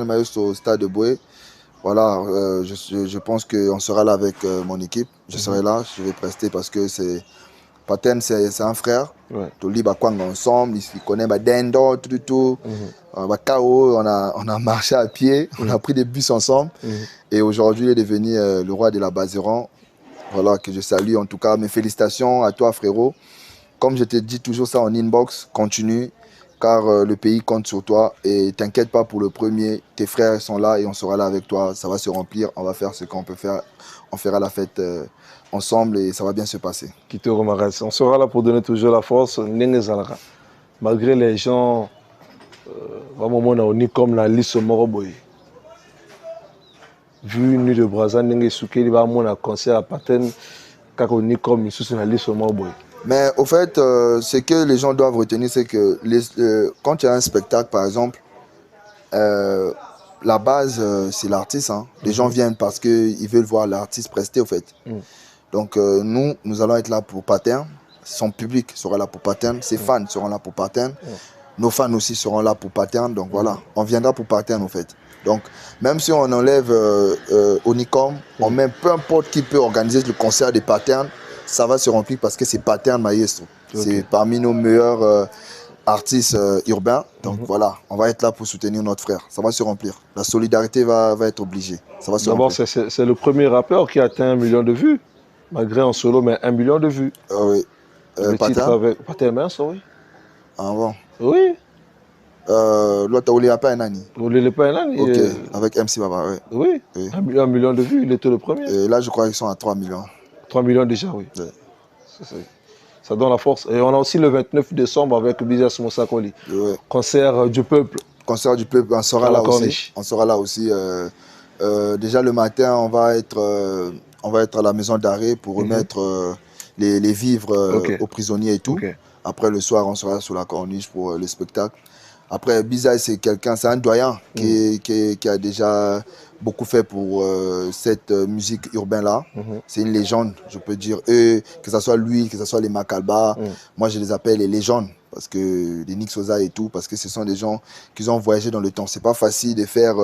Maestro au Stade de Boé. Voilà, je pense qu'on sera là avec mon équipe. Je serai là, je vais prester parce que Paten, c'est un frère. Toli Bakwang ensemble, il connaît Dendo, tout. On a marché à pied, on a pris des bus ensemble. Et aujourd'hui, il est devenu le roi de la Bazeran. Voilà, que je salue en tout cas. Mes félicitations à toi, frérot. Comme je te dis toujours ça en inbox, continue. Car le pays compte sur toi et t'inquiète pas pour le premier, tes frères sont là et on sera là avec toi, ça va se remplir, on va faire ce qu'on peut faire, on fera la fête ensemble et ça va bien se passer.
Qui te remercie. On sera là pour donner toujours la force, malgré les gens, vraiment on est comme la liste Moroboy. Vu Nuit de Brazza, Nenge Souké, il va avoir un concert à Paten, quand on est comme sous la liste Moroboy.
Mais au fait, ce que les gens doivent retenir, c'est que quand il y a un spectacle, par exemple, la base, c'est l'artiste. Hein. Les gens viennent parce qu'ils veulent voir l'artiste prester, au fait. Donc, nous allons être là pour Paten. Son public sera là pour Paten. Ses fans seront là pour Paten. Nos fans aussi seront là pour Paten. Donc, voilà, on viendra pour Paten, au fait. Donc, même si on enlève Onicom, on met peu importe qui peut organiser le concert de Paten, ça va se remplir parce que c'est Paten Maestro. C'est parmi nos meilleurs artistes urbains. Donc voilà, on va être là pour soutenir notre frère. Ça va se remplir. La solidarité va être obligée.
D'abord, c'est le premier rappeur qui a atteint 1 million de vues. Malgré en solo, mais 1 million de vues.
Oui.
Paten Maestro, oui.
Ah bon?
Oui.
L'autre, il n'y a pas un an.
Il n'est pas un an.
Ok, avec MC Baba, oui.
Oui. 1 million de vues, il était le premier.
Et là, je crois qu'ils sont à 3 millions.
3 millions déjà, oui. Ça donne la force. Et on a aussi le 29 décembre avec Business Moussakoli. Concert du peuple.
concert du peuple, on sera là aussi. On sera là aussi. Déjà le matin, on va être à la maison d'arrêt pour remettre les vivres aux prisonniers et tout. Après le soir, on sera sur la corniche pour le spectacle. Après, Bizaï, c'est un doyen qui a déjà beaucoup fait pour cette musique urbaine-là. C'est une légende, je peux dire. Eux, que ce soit lui, que ce soit les Makalba, moi je les appelle les légendes. Parce que les Nick Sosa et tout, parce que ce sont des gens qui ont voyagé dans le temps. C'est pas facile de faire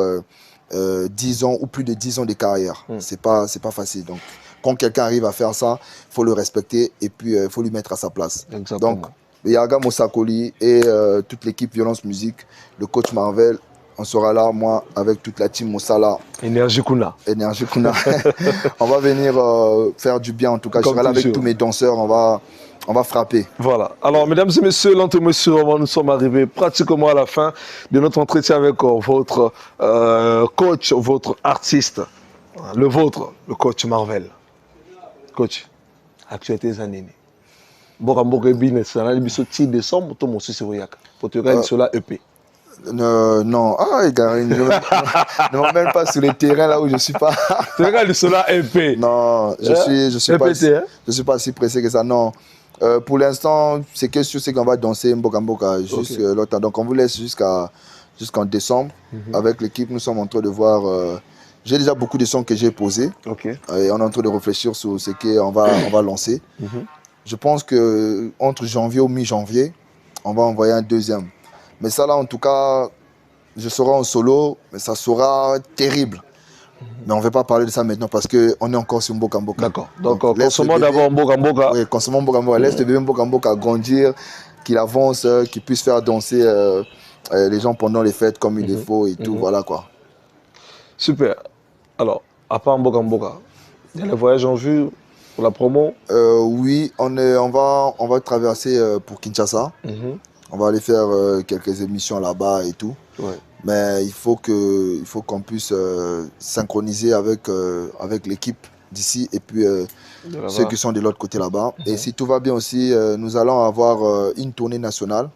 10 ans ou plus de 10 ans de carrière. C'est pas facile. Donc, quand quelqu'un arrive à faire ça, il faut le respecter et puis il faut lui mettre à sa place.
Exactement.
Donc, Yaga Moussakoli et toute l'équipe Violence Musique, le coach Marvel, on sera là, moi, avec toute la team Moussala.
Énergie Kuna.
Énergie Kuna. On va venir faire du bien, en tout cas.
Comme
je serai là avec tous mes danseurs, on va frapper.
Voilà. Alors, mesdames et messieurs, lentement, nous sommes arrivés pratiquement à la fin de notre entretien avec votre coach, votre artiste, le vôtre, le coach Marvel. Coach, actualité Zanini. Bokamboka Bine, c'est un émission de décembre, tout mon souci pour te regarder sur la EP.
Non, Gary, ne m'emmène pas sur les terrains là où je ne suis pas.
Tu regardes sur la EP.
Non, je suis pas si pressé que ça, non. Pour l'instant, c'est que sûr, c'est qu'on va danser Mboka jusqu'à l'automne. Donc on vous laisse jusqu'en décembre. Avec l'équipe, nous sommes en train de voir. J'ai déjà beaucoup de sons que j'ai posés. Et on est en train de réfléchir sur ce qu'on va lancer. Je pense qu'entre janvier ou mi-janvier, on va envoyer un deuxième. Mais ça là, en tout cas, je serai en solo, mais ça sera terrible. Mais on ne va pas parler de ça maintenant parce qu'on est encore sur Mboka.
D'accord. Donc consommons d'abord Mboka.
Oui, consommons Mboka. Laisse le bébé Mboka grandir, qu'il avance, qu'il puisse faire danser les gens pendant les fêtes comme il le faut et tout. Voilà quoi.
Super. Alors, à part Mboka, il y a les voyages en vue pour la promo?
Oui, on va traverser pour Kinshasa. On va aller faire quelques émissions là-bas et tout. Mais il faut qu'on puisse synchroniser avec l'équipe d'ici et puis ceux qui sont de l'autre côté là-bas. Et si tout va bien aussi, nous allons avoir une tournée nationale.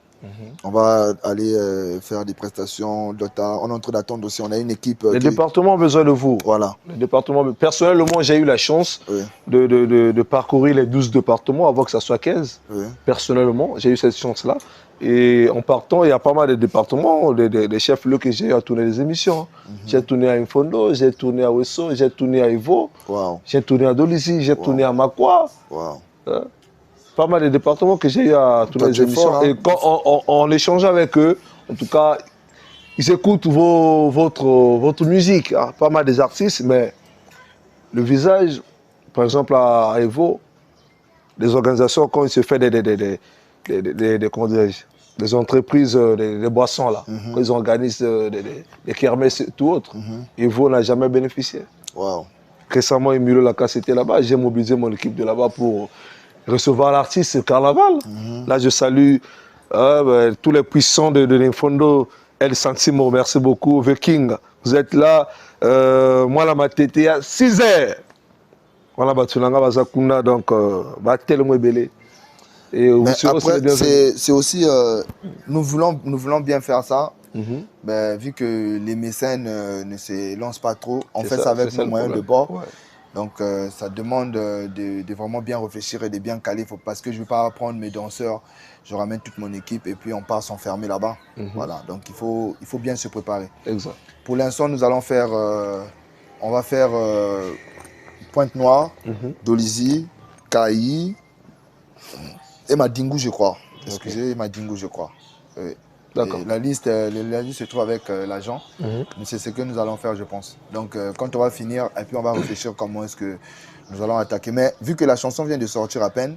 On va aller faire des prestations. On est en train d'attendre aussi. On a une équipe.
Les départements ont besoin de vous.
Voilà.
Les départements. Personnellement, j'ai eu la chance de parcourir les 12 départements avant que ça soit 15. Personnellement, j'ai eu cette chance-là. Et en partant, il y a pas mal de départements, des chefs-lieux que j'ai eu à tourner des émissions. J'ai tourné à Infondo, j'ai tourné à Wesso, j'ai tourné à Ivo, j'ai tourné à Dolisi, j'ai tourné à Makwa. Pas mal de départements que j'ai eu à tourner des émissions. Fort, hein. Et quand on échange avec eux, en tout cas, ils écoutent votre musique. Hein. Pas mal des artistes, mais le visage, par exemple à Evo, des organisations, quand il se fait des entreprises, des boissons, là, quand ils organisent des kermesses et tout autre, Evo n'a jamais bénéficié. Récemment, Emilio Lacasse était là-bas, j'ai mobilisé mon équipe de là-bas pour recevoir l'artiste Carnaval. Là, je salue tous les puissants de l'Infondo, El Santimo, merci beaucoup, Viking, vous êtes là. Moi, la matété à 6 heures. Voilà, donc, tellement belé.
Mais après, c'est aussi, nous voulons bien faire ça, mais vu que les mécènes ne se lancent pas trop, on fait ça avec nos moyens de bord. Donc ça demande de vraiment bien réfléchir et de bien caler, parce que je ne vais pas prendre mes danseurs, je ramène toute mon équipe et puis on part s'enfermer là-bas. Voilà, donc il faut bien se préparer.
Exact.
Pour l'instant, nous allons faire, on va faire Pointe-Noire, Dolisie, Kaï et Madingou, je crois. Excusez, Madingou, je crois.
D'accord.
La liste se trouve avec l'agent, mais c'est ce que nous allons faire, je pense. Donc, quand on va finir, et puis on va réfléchir comment est-ce que nous allons attaquer. Mais vu que la chanson vient de sortir à peine,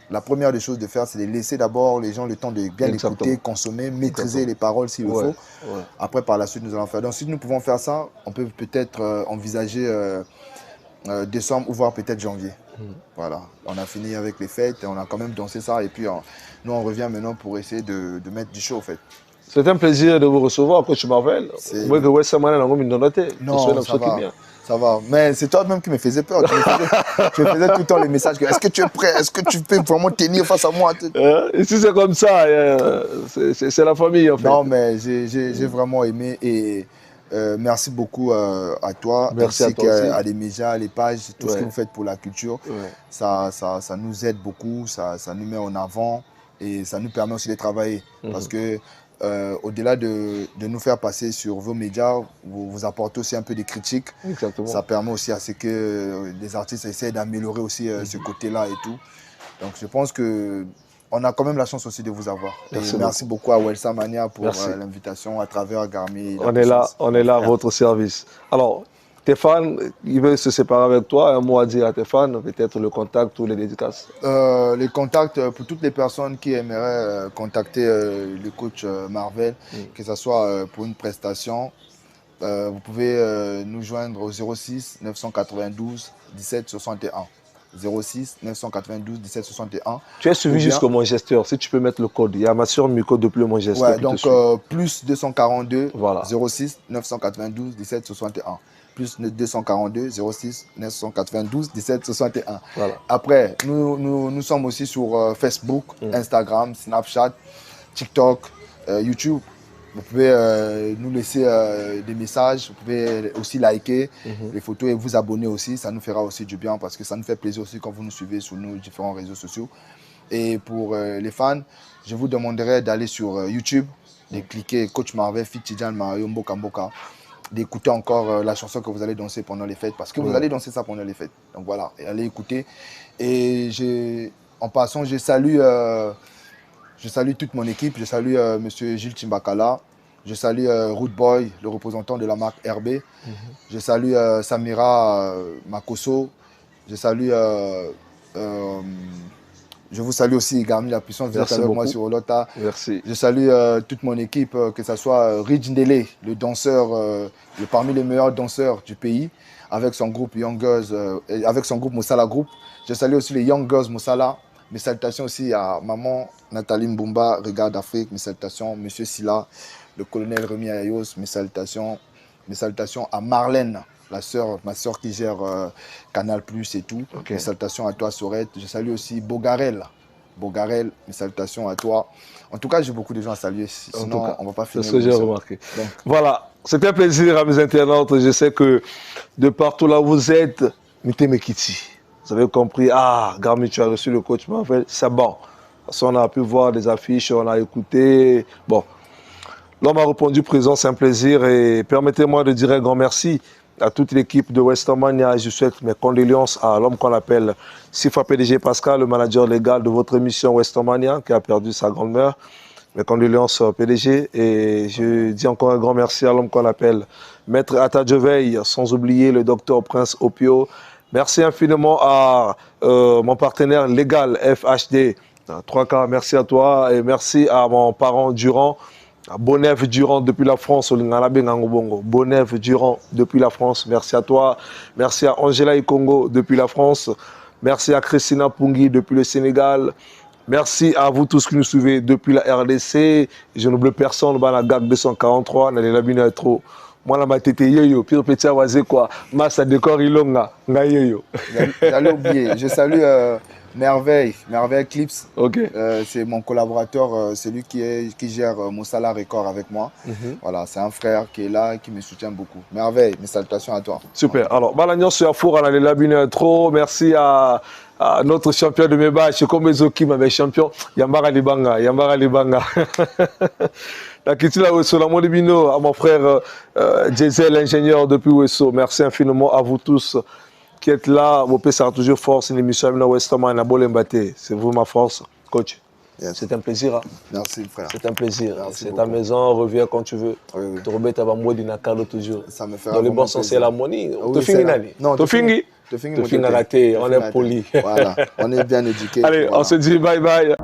la première des choses de faire, c'est de laisser d'abord les gens le temps de bien l'écouter, consommer, maîtriser les paroles s'il le faut. Après, par la suite, nous allons faire. Donc, si nous pouvons faire ça, on peut peut-être envisager décembre ou voire peut-être janvier. Voilà, on a fini avec les fêtes, on a quand même dansé ça et puis nous on revient maintenant pour essayer de mettre du show en fait.
C'est un plaisir de vous recevoir, coach Marvel.
Non, ça va. Ça va. Mais c'est toi-même qui me faisais peur. Tu me faisais tout le temps les messages. Est-ce que tu es prêt? Est-ce que tu peux vraiment tenir face à moi?
Ici, c'est comme ça. C'est la famille, en fait.
Non, mais j'ai vraiment aimé. Et merci beaucoup à toi.
Merci
ainsi
à toi aussi.
qu'à les médias, les pages, tout ce que vous faites pour la culture.
Ouais.
Ça nous aide beaucoup. Ça nous met en avant. Et ça nous permet aussi de travailler. Parce que au-delà de nous faire passer sur vos médias, vous apportez aussi un peu des critiques.
Exactement.
Ça permet aussi à ce que les artistes essaient d'améliorer aussi ce côté-là et tout. Donc je pense qu'on a quand même la chance aussi de vous avoir. Merci beaucoup à Welsa Mania pour l'invitation à travers Garmi.
On est là à votre service. Alors, tes fans, ils veulent se séparer avec toi. Un mot à dire à tes fans, peut-être le contact ou les dédicaces.
Les contacts pour toutes les personnes qui aimeraient contacter le coach Marvel, que ce soit pour une prestation, vous pouvez nous joindre au 06 992 17 61. 06 992 17 61.
Tu es suivi jusqu'au mon gesteur. Si tu peux mettre le code. Il y a ma soeur Miko depuis le mon gesteur.
Ouais, donc plus 242
voilà.
06 992 17 61. Plus 242 06 992 17 61.
Voilà.
Après, nous sommes aussi sur Facebook, Instagram, Snapchat, TikTok, YouTube. Vous pouvez nous laisser des messages, vous pouvez aussi liker les photos et vous abonner aussi. Ça nous fera aussi du bien parce que ça nous fait plaisir aussi quand vous nous suivez sur nos différents réseaux sociaux. Et pour les fans, je vous demanderai d'aller sur YouTube, de cliquer Coach Marvel, Fit Tidjan Mario Mboka Mboka, d'écouter encore la chanson que vous allez danser pendant les fêtes parce que vous allez danser ça pendant les fêtes. Donc voilà, et allez écouter. Et en passant, je salue toute mon équipe. Je salue M. Gilles Timbakala. Je salue Root Boy, le représentant de la marque RB. Je salue Samira Makoso. Je salue... je vous salue aussi, Garmi La Puissance. Vous êtes avec moi sur Olota.
Merci.
Je salue toute mon équipe, que ce soit Rich Ndele, le danseur, parmi les meilleurs danseurs du pays, avec son groupe Young Girls, avec son groupe Moussala Group. Je salue aussi les Young Girls Moussala. Mes salutations aussi à maman Nathalie Mbumba, Regarde Afrique. Mes salutations, Monsieur Silla, le colonel Rémi Ayos. Mes salutations à Marlène, ma soeur qui gère Canal Plus et tout. Mes salutations à toi, Sorette. Je salue aussi Bogarel, mes salutations à toi. En tout cas, j'ai beaucoup de gens à saluer. Sinon, on ne va pas finir.
C'est ce que j'ai remarqué. Donc, voilà, c'était un plaisir à mes internautes. Je sais que de partout là où vous êtes, Mitemekiti. Vous avez compris, Garmi, tu as reçu le coach Marvel, c'est bon. Parce qu'on a pu voir des affiches, on a écouté. Bon, l'homme a répondu présent, c'est un plaisir. Et permettez-moi de dire un grand merci à toute l'équipe de Westermania. Je souhaite mes condoléances à l'homme qu'on appelle Sifa PDG Pascal, le manager légal de votre émission Westermania, qui a perdu sa grand-mère. Mes condoléances au PDG. Et je dis encore un grand merci à l'homme qu'on appelle Maître Atta Djeveil, sans oublier le docteur Prince Opio. Merci infiniment à mon partenaire légal FHD. 3K, merci à toi et merci à mon parent Durand, Bonnev Durand depuis la France. Bonnev Durand depuis la France, merci à toi. Merci à Angela Ikongo depuis la France. Merci à Christina Pungi depuis le Sénégal. Merci à vous tous qui nous suivez depuis la RDC. Je n'oublie personne, la GAC 243, dans les labinets trop. Moi, la matete yoyo, pire petit awazé quoi. Massa décor ilonga, nga yoyo.
J'allais oublier. Je salue Merveille Clips.
Ok.
C'est mon collaborateur, c'est lui qui gère Moussala Record avec moi. Voilà, c'est un frère qui est là, qui me soutient beaucoup. Merveille, mes salutations à toi.
Super. Alors, Balagnon sur Afour, on a les labinets trop. Merci à notre champion de Meba, Chekombe Zoki, ma champion, Yambara Libanga. La Kitila Wesso, la Molibino, à mon frère Diesel, l'ingénieur depuis Wesso. Merci infiniment à vous tous qui êtes là. Vos pays sont toujours fort. C'est une émission à Westerman, à Bolembate. C'est vous ma force, coach. Yes. C'est un plaisir. Hein?
Merci, frère.
C'est un plaisir. C'est ta maison, reviens quand tu veux. Oui. Tu remets ta bambo d'inakalo toujours.
Ça me fait
dans les bons sens, c'est l'harmonie.
Tu
finis, Nani?
Non,
tu finis. Tu finis raté. On est poli.
Voilà, on est bien éduqué.
Allez, voilà. On se dit bye bye.